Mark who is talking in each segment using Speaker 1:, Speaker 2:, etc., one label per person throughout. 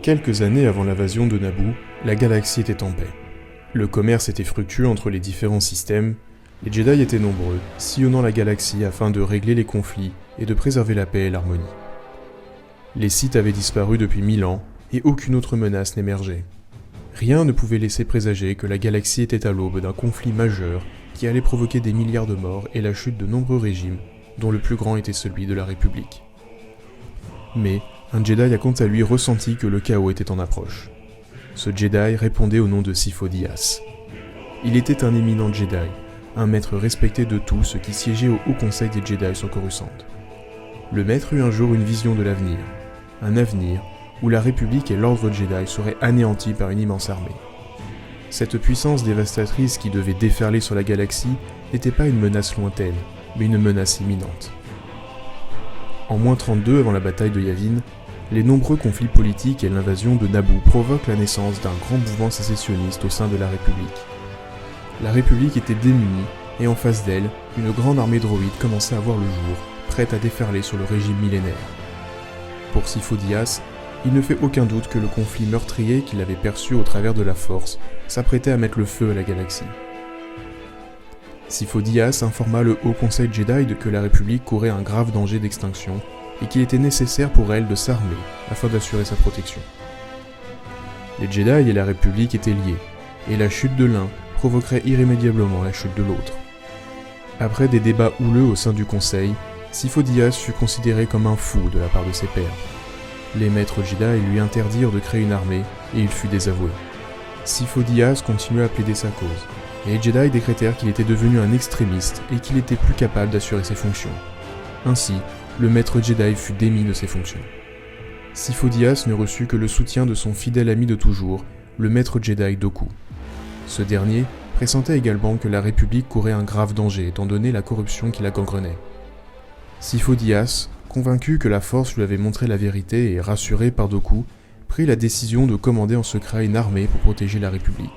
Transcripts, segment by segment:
Speaker 1: Quelques années avant l'invasion de Naboo, la galaxie était en paix. Le commerce était fructueux entre les différents systèmes, les Jedi étaient nombreux, sillonnant la galaxie afin de régler les conflits et de préserver la paix et l'harmonie. Les Sith avaient disparu depuis 1000 ans et aucune autre menace n'émergeait. Rien ne pouvait laisser présager que la galaxie était à l'aube d'un conflit majeur qui allait provoquer des milliards de morts et la chute de nombreux régimes, dont le plus grand était celui de la République. Mais un Jedi a quant à lui ressenti que le chaos était en approche. Ce Jedi répondait au nom de Sifo Dyas. Il était un éminent Jedi, un maître respecté de tous ceux qui siégeaient au Haut Conseil des Jedi sur Coruscant. Le maître eut un jour une vision de l'avenir, un avenir où la République et l'ordre Jedi seraient anéantis par une immense armée. Cette puissance dévastatrice qui devait déferler sur la galaxie n'était pas une menace lointaine, mais une menace imminente. En -32 avant la bataille de Yavin, les nombreux conflits politiques et l'invasion de Naboo provoquent la naissance d'un grand mouvement sécessionniste au sein de la République. La République était démunie, et en face d'elle, une grande armée droïde commençait à voir le jour, prête à déferler sur le régime millénaire. Pour Sifo Dyas, il ne fait aucun doute que le conflit meurtrier qu'il avait perçu au travers de la Force s'apprêtait à mettre le feu à la galaxie. Sifo Dyas informa le Haut Conseil Jedi que la République courait un grave danger d'extinction et qu'il était nécessaire pour elle de s'armer afin d'assurer sa protection. Les Jedi et la République étaient liés, et la chute de l'un provoquerait irrémédiablement la chute de l'autre. Après des débats houleux au sein du Conseil, Sifo Dyas fut considéré comme un fou de la part de ses pairs. Les maîtres Jedi lui interdirent de créer une armée, et il fut désavoué. Sifo Dyas continua à plaider sa cause, et les Jedi décrétèrent qu'il était devenu un extrémiste et qu'il était plus capable d'assurer ses fonctions. Ainsi, le maître Jedi fut démis de ses fonctions. Sifo Dyas ne reçut que le soutien de son fidèle ami de toujours, le maître Jedi Dooku. Ce dernier pressentait également que la République courait un grave danger étant donné la corruption qui la gangrenait. Sifo Dyas, convaincu que la Force lui avait montré la vérité et rassuré par Dooku, prit la décision de commander en secret une armée pour protéger la République.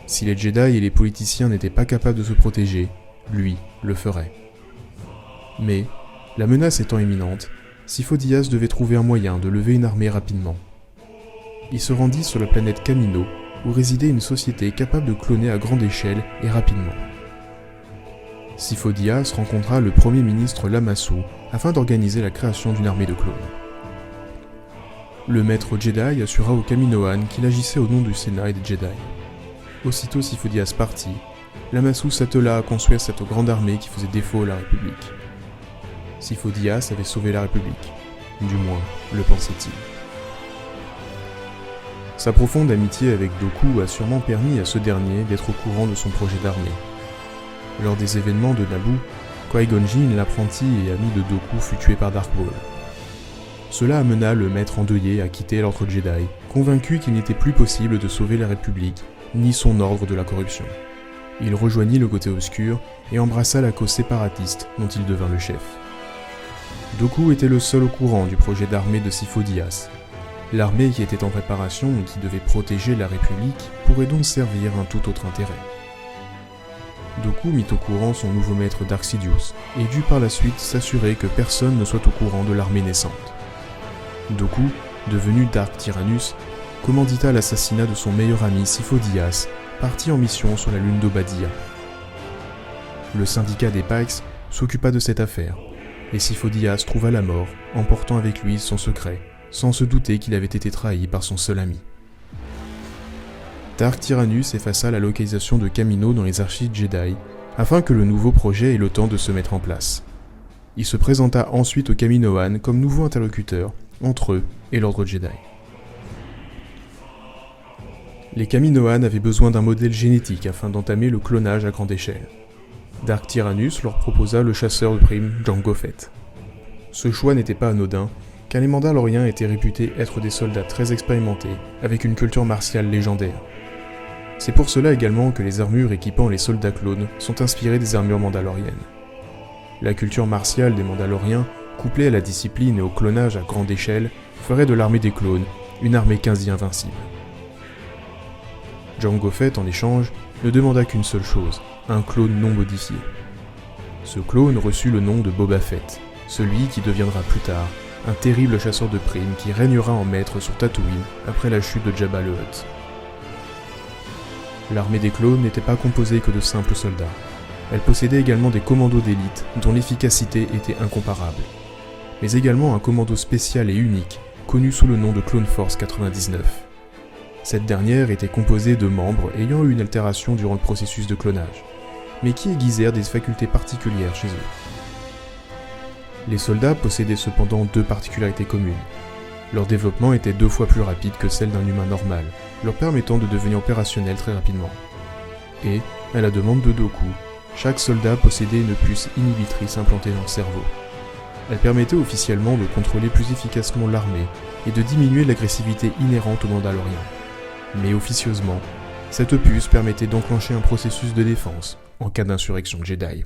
Speaker 1: Si les Jedi et les politiciens n'étaient pas capables de se protéger, lui le ferait. Mais, la menace étant imminente, Sifo Dyas devait trouver un moyen de lever une armée rapidement. Il se rendit sur la planète Kamino, où résidait une société capable de cloner à grande échelle et rapidement. Sifo Dyas rencontra le premier ministre Lamasu afin d'organiser la création d'une armée de clones. Le maître Jedi assura aux Kaminoans qu'il agissait au nom du Sénat et des Jedi. Aussitôt Sifo Dyas partit, Lamasu s'attela à construire cette grande armée qui faisait défaut à la République. Sifo Dyas avait sauvé la République, du moins le pensait-il. Sa profonde amitié avec Dooku a sûrement permis à ce dernier d'être au courant de son projet d'armée. Lors des événements de Naboo, Qui-Gon Jinn, l'apprenti et ami de Dooku, fut tué par Dark Maul. Cela amena le maître endeuillé à quitter l'ordre Jedi, convaincu qu'il n'était plus possible de sauver la République, ni son ordre de la corruption. Il rejoignit le côté obscur et embrassa la cause séparatiste dont il devint le chef. Dooku était le seul au courant du projet d'armée de Sifo Dyas. L'armée qui était en préparation et qui devait protéger la République pourrait donc servir un tout autre intérêt. Dooku mit au courant son nouveau maître Dark Sidious et dut par la suite s'assurer que personne ne soit au courant de l'armée naissante. Dooku, devenu Dark Tyrannus, commandita l'assassinat de son meilleur ami Sifo Dyas, parti en mission sur la lune d'Obadia. Le syndicat des Pikes s'occupa de cette affaire, et Sifo Dyas trouva la mort, emportant avec lui son secret, sans se douter qu'il avait été trahi par son seul ami. Dark Tyrannus effaça la localisation de Kamino dans les archives Jedi, afin que le nouveau projet ait le temps de se mettre en place. Il se présenta ensuite aux Kaminoans comme nouveau interlocuteur entre eux et l'ordre Jedi. Les Kaminoans avaient besoin d'un modèle génétique afin d'entamer le clonage à grande échelle. Dark Tyrannus leur proposa le chasseur de primes Jango Fett. Ce choix n'était pas anodin, car les Mandaloriens étaient réputés être des soldats très expérimentés, avec une culture martiale légendaire. C'est pour cela également que les armures équipant les soldats clones sont inspirées des armures mandaloriennes. La culture martiale des Mandaloriens, couplée à la discipline et au clonage à grande échelle, ferait de l'armée des clones une armée quasi invincible. Jango Fett, en échange, ne demanda qu'une seule chose, un clone non modifié. Ce clone reçut le nom de Boba Fett, celui qui deviendra plus tard un terrible chasseur de primes qui régnera en maître sur Tatooine après la chute de Jabba le Hutt. L'armée des clones n'était pas composée que de simples soldats. Elle possédait également des commandos d'élite dont l'efficacité était incomparable, mais également un commando spécial et unique, connu sous le nom de Clone Force 99. Cette dernière était composée de membres ayant eu une altération durant le processus de clonage, mais qui aiguisèrent des facultés particulières chez eux. Les soldats possédaient cependant deux particularités communes. Leur développement était 2 fois plus rapide que celle d'un humain normal, leur permettant de devenir opérationnels très rapidement. Et, à la demande de Dooku, chaque soldat possédait une puce inhibitrice implantée dans le cerveau. Elle permettait officiellement de contrôler plus efficacement l'armée et de diminuer l'agressivité inhérente aux Mandaloriens. Mais officieusement, cette puce permettait d'enclencher un processus de défense en cas d'insurrection Jedi.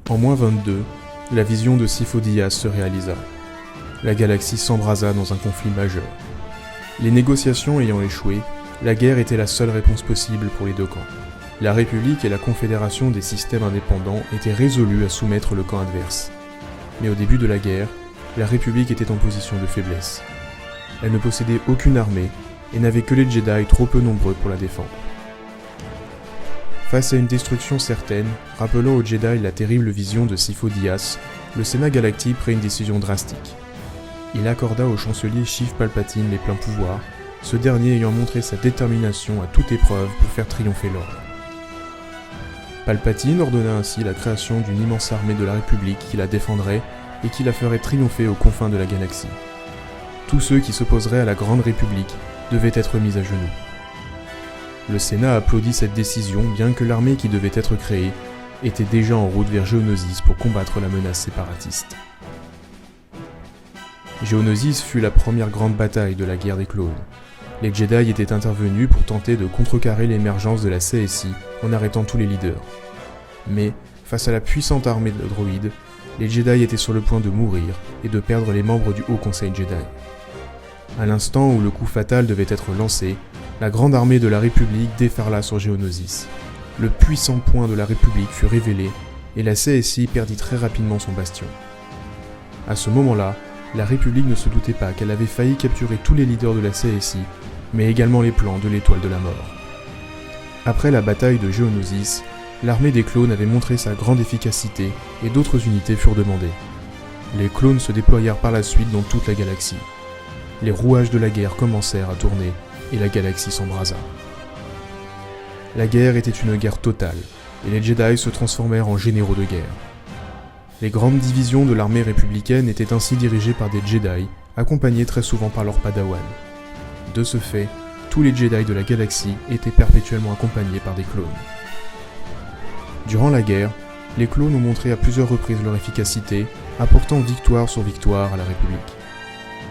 Speaker 1: En -22, la vision de Sifo Dyas se réalisa. La galaxie s'embrasa dans un conflit majeur. Les négociations ayant échoué, la guerre était la seule réponse possible pour les deux camps. La République et la Confédération des systèmes indépendants étaient résolues à soumettre le camp adverse. Mais au début de la guerre, la République était en position de faiblesse. Elle ne possédait aucune armée et n'avait que les Jedi trop peu nombreux pour la défendre. Face à une destruction certaine, rappelant aux Jedi la terrible vision de Sifo Dyas, le Sénat galactique prit une décision drastique. Il accorda au chancelier Sheev Palpatine les pleins pouvoirs, ce dernier ayant montré sa détermination à toute épreuve pour faire triompher l'ordre. Palpatine ordonna ainsi la création d'une immense armée de la République qui la défendrait et qui la ferait triompher aux confins de la galaxie. Tous ceux qui s'opposeraient à la Grande République devaient être mis à genoux. Le Sénat applaudit cette décision bien que l'armée qui devait être créée était déjà en route vers Geonosis pour combattre la menace séparatiste. Geonosis fut la première grande bataille de la guerre des clones. Les Jedi étaient intervenus pour tenter de contrecarrer l'émergence de la CSI en arrêtant tous les leaders. Mais, face à la puissante armée de droïdes, les Jedi étaient sur le point de mourir et de perdre les membres du Haut Conseil Jedi. À l'instant où le coup fatal devait être lancé, la grande armée de la République déferla sur Geonosis. Le puissant point de la République fut révélé et la CSI perdit très rapidement son bastion. À ce moment-là, la République ne se doutait pas qu'elle avait failli capturer tous les leaders de la CSI, mais également les plans de l'Étoile de la Mort. Après la bataille de Geonosis, l'armée des clones avait montré sa grande efficacité et d'autres unités furent demandées. Les clones se déployèrent par la suite dans toute la galaxie. Les rouages de la guerre commencèrent à tourner et la galaxie s'embrasa. La guerre était une guerre totale, et les Jedi se transformèrent en généraux de guerre. Les grandes divisions de l'armée républicaine étaient ainsi dirigées par des Jedi, accompagnés très souvent par leurs Padawan. De ce fait, tous les Jedi de la galaxie étaient perpétuellement accompagnés par des clones. Durant la guerre, les clones ont montré à plusieurs reprises leur efficacité, apportant victoire sur victoire à la République.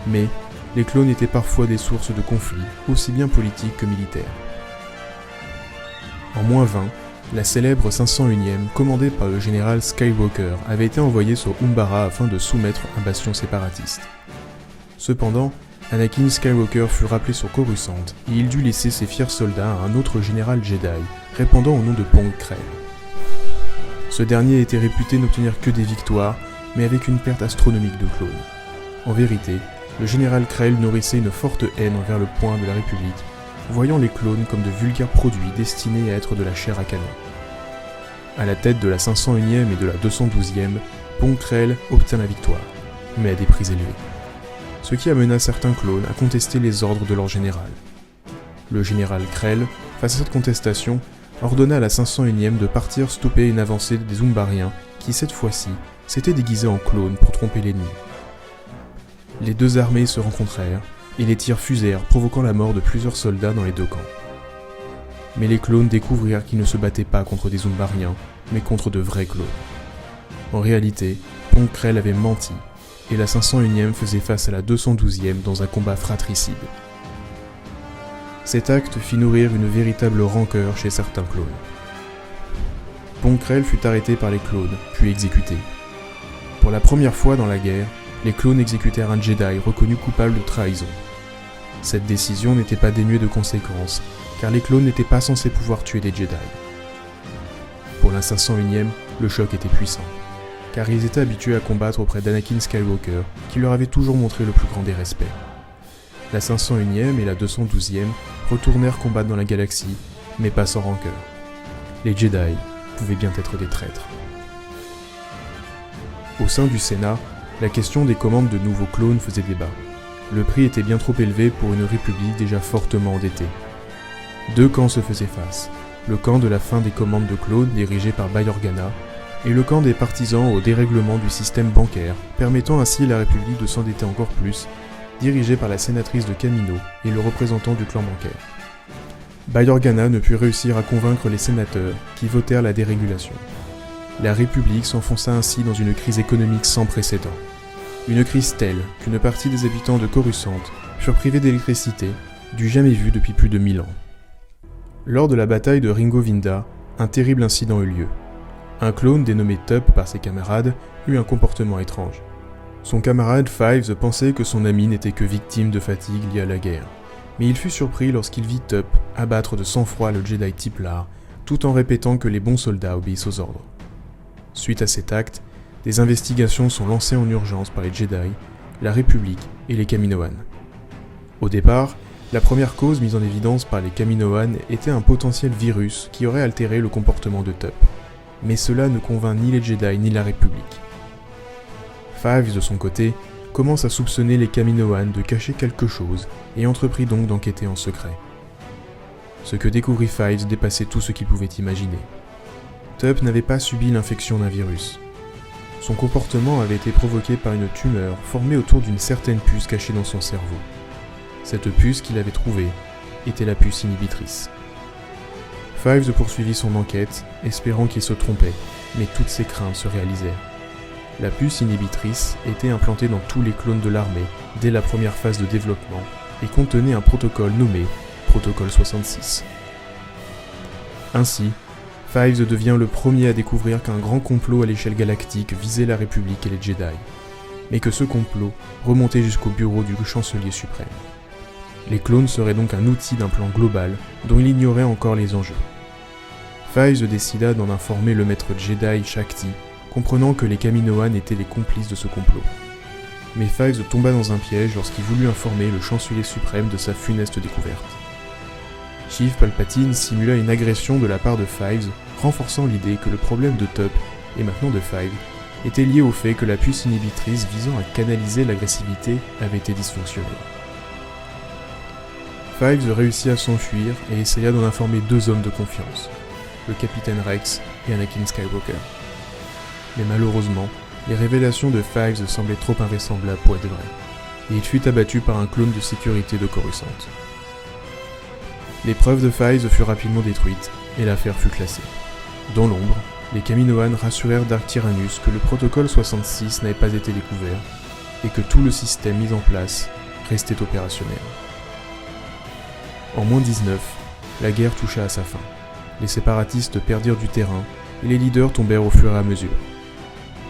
Speaker 1: Mais, les clones étaient parfois des sources de conflits, aussi bien politiques que militaires. En -20, la célèbre 501e, commandée par le général Skywalker, avait été envoyée sur Umbara afin de soumettre un bastion séparatiste. Cependant, Anakin Skywalker fut rappelé sur Coruscant et il dut laisser ses fiers soldats à un autre général Jedi, répondant au nom de Pong Krell. Ce dernier était réputé n'obtenir que des victoires, mais avec une perte astronomique de clones. En vérité, le général Krell nourrissait une forte haine envers le point de la République, voyant les clones comme de vulgaires produits destinés à être de la chair à canon. À la tête de la 501e et de la 212e, Pong Krell obtint la victoire, mais à des prix élevés. Ce qui amena certains clones à contester les ordres de leur général. Le général Krell, face à cette contestation, ordonna à la 501e de partir stopper une avancée des Umbariens qui, cette fois-ci, s'étaient déguisés en clones pour tromper l'ennemi. Les deux armées se rencontrèrent, et les tirs fusèrent, provoquant la mort de plusieurs soldats dans les deux camps. Mais les clones découvrirent qu'ils ne se battaient pas contre des Umbariens, mais contre de vrais clones. En réalité, Pong Krell avait menti, et la 501e faisait face à la 212e dans un combat fratricide. Cet acte fit nourrir une véritable rancœur chez certains clones. Pong Krell fut arrêté par les clones, puis exécuté. Pour la première fois dans la guerre, les clones exécutèrent un Jedi reconnu coupable de trahison. Cette décision n'était pas dénuée de conséquences, car les clones n'étaient pas censés pouvoir tuer des Jedi. Pour la 501e, Le choc était puissant, car ils étaient habitués à combattre auprès d'Anakin Skywalker, qui leur avait toujours montré le plus grand des respects. La 501e et la 212e retournèrent combattre dans la galaxie, mais pas sans rancœur. Les Jedi pouvaient bien être des traîtres. Au sein du Sénat, la question des commandes de nouveaux clones faisait débat. Le prix était bien trop élevé pour une république déjà fortement endettée. Deux camps se faisaient face, le camp de la fin des commandes de clones dirigé par Bail Organa, et le camp des partisans au dérèglement du système bancaire, permettant ainsi à la République de s'endetter encore plus, dirigé par la sénatrice de Kamino et le représentant du clan bancaire. Bail Organa ne put réussir à convaincre les sénateurs qui votèrent la dérégulation. La République s'enfonça ainsi dans une crise économique sans précédent. Une crise telle qu'une partie des habitants de Coruscant furent privés d'électricité, du jamais vu depuis plus de 1000 ans. Lors de la bataille de Ringo Vinda, un terrible incident eut lieu. Un clone dénommé Tup par ses camarades eut un comportement étrange. Son camarade Fives pensait que son ami n'était que victime de fatigue liée à la guerre, mais il fut surpris lorsqu'il vit Tup abattre de sang-froid le Jedi Tiplar, tout en répétant que les bons soldats obéissent aux ordres. Suite à cet acte, des investigations sont lancées en urgence par les Jedi, la République et les Kaminoans. Au départ, la première cause mise en évidence par les Kaminoans était un potentiel virus qui aurait altéré le comportement de Tup, mais cela ne convainc ni les Jedi ni la République. Fives, de son côté, commence à soupçonner les Kaminoans de cacher quelque chose et entreprit donc d'enquêter en secret. Ce que découvrit Fives dépassait tout ce qu'il pouvait imaginer. Tup n'avait pas subi l'infection d'un virus. Son comportement avait été provoqué par une tumeur formée autour d'une certaine puce cachée dans son cerveau. Cette puce qu'il avait trouvée était la puce inhibitrice. Fives poursuivit son enquête, espérant qu'il se trompait, mais toutes ses craintes se réalisèrent. La puce inhibitrice était implantée dans tous les clones de l'armée dès la première phase de développement et contenait un protocole nommé Protocole 66. Ainsi, Fives devient le premier à découvrir qu'un grand complot à l'échelle galactique visait la République et les Jedi, mais que ce complot remontait jusqu'au bureau du chancelier suprême. Les clones seraient donc un outil d'un plan global dont il ignorait encore les enjeux. Fives décida d'en informer le maître Jedi Shakti, comprenant que les Kaminoans étaient les complices de ce complot. Mais Fives tomba dans un piège lorsqu'il voulut informer le chancelier suprême de sa funeste découverte. Sheev Palpatine simula une agression de la part de Fives, renforçant l'idée que le problème de Tup, et maintenant de Fives, était lié au fait que la puce inhibitrice visant à canaliser l'agressivité avait été dysfonctionnelle. Fives réussit à s'enfuir et essaya d'en informer deux hommes de confiance, le capitaine Rex et Anakin Skywalker. Mais malheureusement, les révélations de Fives semblaient trop invraisemblables pour être vraies, et il fut abattu par un clone de sécurité de Coruscant. Les preuves de Fives furent rapidement détruites, et l'affaire fut classée. Dans l'ombre, les Kaminoans rassurèrent Dark Tyrannus que le protocole 66 n'avait pas été découvert, et que tout le système mis en place restait opérationnel. En moins 19, la guerre toucha à sa fin. Les séparatistes perdirent du terrain, et les leaders tombèrent au fur et à mesure.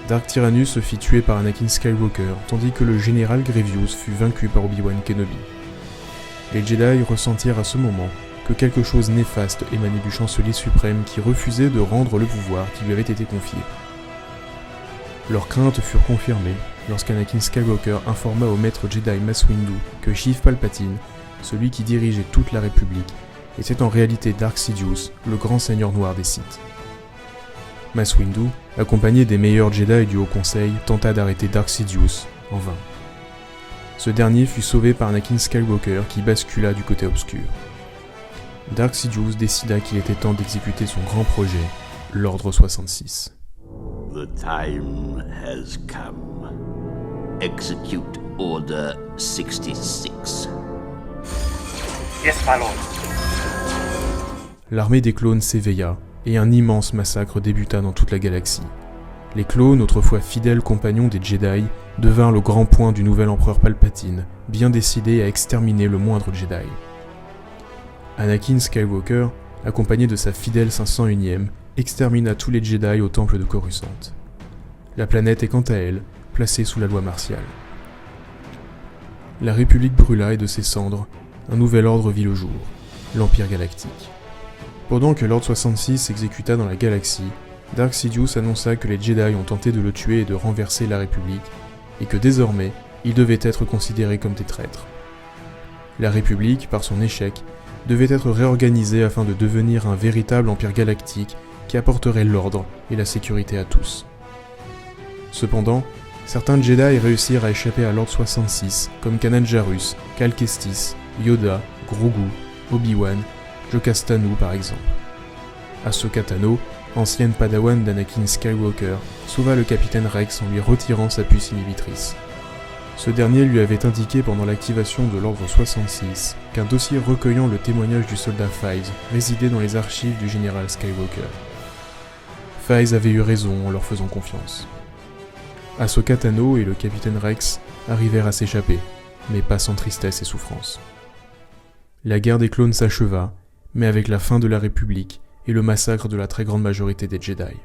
Speaker 1: Dark Tyrannus se fit tuer par Anakin Skywalker, tandis que le général Grievous fut vaincu par Obi-Wan Kenobi. Les Jedi ressentirent à ce moment que quelque chose néfaste émanait du chancelier suprême qui refusait de rendre le pouvoir qui lui avait été confié. Leurs craintes furent confirmées lorsqu'Anakin Skywalker informa au maître Jedi Mace Windu que Sheev Palpatine, celui qui dirigeait toute la République, était en réalité Dark Sidious, le grand seigneur noir des Sith. Mace Windu, accompagné des meilleurs Jedi du Haut Conseil, tenta d'arrêter Dark Sidious, en vain. Ce dernier fut sauvé par Anakin Skywalker qui bascula du côté obscur. Dark Sidious décida qu'il était temps d'exécuter son grand projet, l'Ordre 66.
Speaker 2: The time has come. Execute Order 66.
Speaker 3: Yes, my lord.
Speaker 1: L'armée des clones s'éveilla, et un immense massacre débuta dans toute la galaxie. Les clones, autrefois fidèles compagnons des Jedi, devinrent le grand point du nouvel empereur Palpatine, bien décidé à exterminer le moindre Jedi. Anakin Skywalker, accompagné de sa fidèle 501e, extermina tous les Jedi au temple de Coruscant. La planète est quant à elle, placée sous la loi martiale. La République brûla et de ses cendres, un nouvel ordre vit le jour, l'Empire Galactique. Pendant que l'Ordre 66 s'exécuta dans la galaxie, Dark Sidious annonça que les Jedi ont tenté de le tuer et de renverser la République, et que désormais, ils devaient être considérés comme des traîtres. La République, par son échec, devait être réorganisée afin de devenir un véritable empire galactique qui apporterait l'ordre et la sécurité à tous. Cependant, certains Jedi réussirent à échapper à l'Ordre 66, comme Kanan Jarrus, Cal Kestis, Yoda, Grogu, Obi-Wan, Jocasta Nu par exemple. Ahsoka Tano, ancienne padawan d'Anakin Skywalker, sauva le capitaine Rex en lui retirant sa puce inhibitrice. Ce dernier lui avait indiqué pendant l'activation de l'Ordre 66 qu'un dossier recueillant le témoignage du soldat Fives résidait dans les archives du général Skywalker. Fives avait eu raison en leur faisant confiance. Ahsoka Tano et le capitaine Rex arrivèrent à s'échapper, mais pas sans tristesse et souffrance. La guerre des clones s'acheva, mais avec la fin de la République et le massacre de la très grande majorité des Jedi.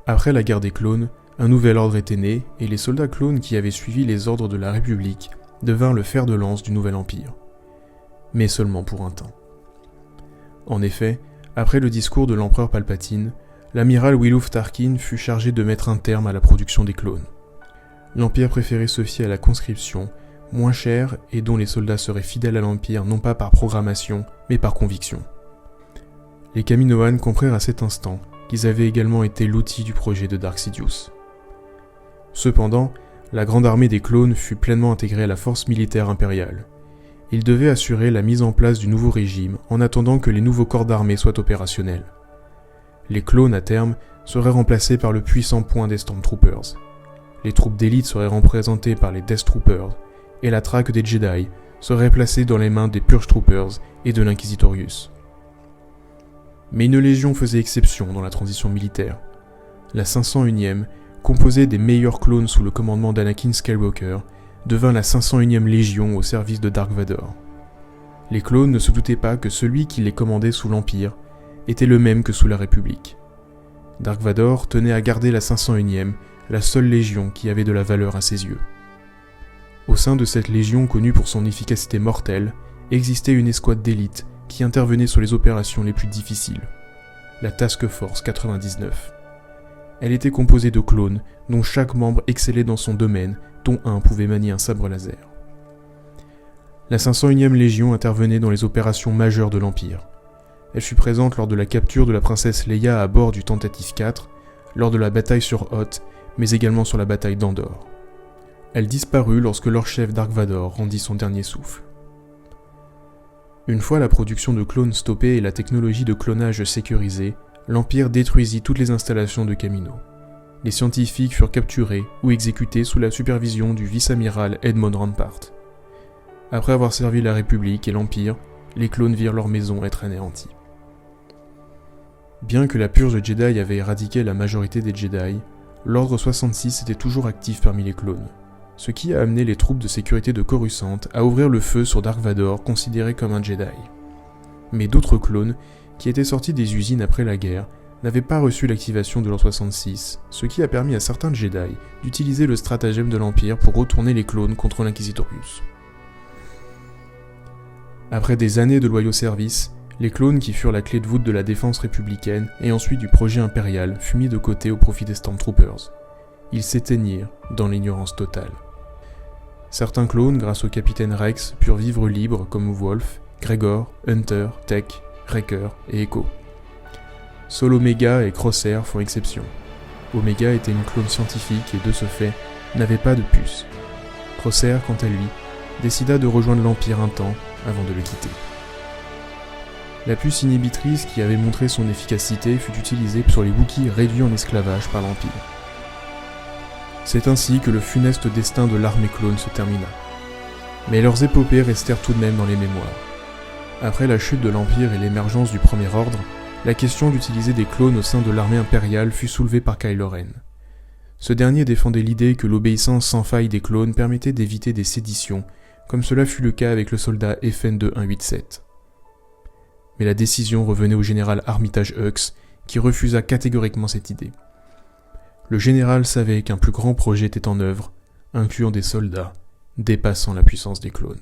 Speaker 1: Après la guerre des clones, un nouvel ordre était né et les soldats clones qui avaient suivi les ordres de la République devinrent le fer de lance du nouvel empire. Mais seulement pour un temps. En effet, après le discours de l'empereur Palpatine, l'amiral Wiluf Tarkin fut chargé de mettre un terme à la production des clones. L'Empire préférait se fier à la conscription, moins chère et dont les soldats seraient fidèles à l'Empire non pas par programmation, mais par conviction. Les Kaminoans comprirent à cet instant qu'ils avaient également été l'outil du projet de Dark Sidious. Cependant, la grande armée des clones fut pleinement intégrée à la force militaire impériale. Ils devaient assurer la mise en place du nouveau régime en attendant que les nouveaux corps d'armée soient opérationnels. Les clones, à terme, seraient remplacés par le puissant point des Stormtroopers. Les troupes d'élite seraient représentées par les Death Troopers, et la traque des Jedi serait placée dans les mains des Purge Troopers et de l'Inquisitorius. Mais une légion faisait exception dans la transition militaire. La 501e, composée des meilleurs clones sous le commandement d'Anakin Skywalker, devint la 501e Légion au service de Dark Vador. Les clones ne se doutaient pas que celui qui les commandait sous l'Empire était le même que sous la République. Dark Vador tenait à garder la 501e, la seule légion qui avait de la valeur à ses yeux. Au sein de cette légion connue pour son efficacité mortelle, existait une escouade d'élite qui intervenait sur les opérations les plus difficiles, la Task Force 99. Elle était composée de clones dont chaque membre excellait dans son domaine, dont un pouvait manier un sabre laser. La 501e Légion intervenait dans les opérations majeures de l'Empire. Elle fut présente lors de la capture de la princesse Leia à bord du Tentative 4, lors de la bataille sur Hoth, mais également sur la bataille d'Andor. Elle disparut lorsque leur chef Dark Vador rendit son dernier souffle. Une fois la production de clones stoppée et la technologie de clonage sécurisée, l'Empire détruisit toutes les installations de Kamino. Les scientifiques furent capturés ou exécutés sous la supervision du vice-amiral Edmond Rampart. Après avoir servi la République et l'Empire, les clones virent leur maison être anéantie. Bien que la purge Jedi avait éradiqué la majorité des Jedi, l'Ordre 66 était toujours actif parmi les clones, ce qui a amené les troupes de sécurité de Coruscant à ouvrir le feu sur Dark Vador, considéré comme un Jedi. Mais d'autres clones, qui étaient sortis des usines après la guerre, n'avaient pas reçu l'activation de l'Ordre 66, ce qui a permis à certains Jedi d'utiliser le stratagème de l'Empire pour retourner les clones contre l'Inquisitorius. Après des années de loyaux services, les clones qui furent la clé de voûte de la défense républicaine et ensuite du projet impérial furent mis de côté au profit des Stormtroopers. Ils s'éteignirent dans l'ignorance totale. Certains clones, grâce au capitaine Rex, purent vivre libres comme Wolf, Gregor, Hunter, Tech, Wrecker et Echo. Seuls Omega et Crosshair font exception. Omega était une clone scientifique et de ce fait, n'avait pas de puce. Crosshair, quant à lui, décida de rejoindre l'Empire un temps avant de le quitter. La puce inhibitrice qui avait montré son efficacité fut utilisée sur les Wookiees réduits en esclavage par l'Empire. C'est ainsi que le funeste destin de l'armée clone se termina. Mais leurs épopées restèrent tout de même dans les mémoires. Après la chute de l'Empire et l'émergence du Premier Ordre, la question d'utiliser des clones au sein de l'armée impériale fut soulevée par Kylo Ren. Ce dernier défendait l'idée que l'obéissance sans faille des clones permettait d'éviter des séditions, comme cela fut le cas avec le soldat FN-2187. Mais la décision revenait au général Armitage Hux, qui refusa catégoriquement cette idée. Le général savait qu'un plus grand projet était en œuvre, incluant des soldats, dépassant la puissance des clones.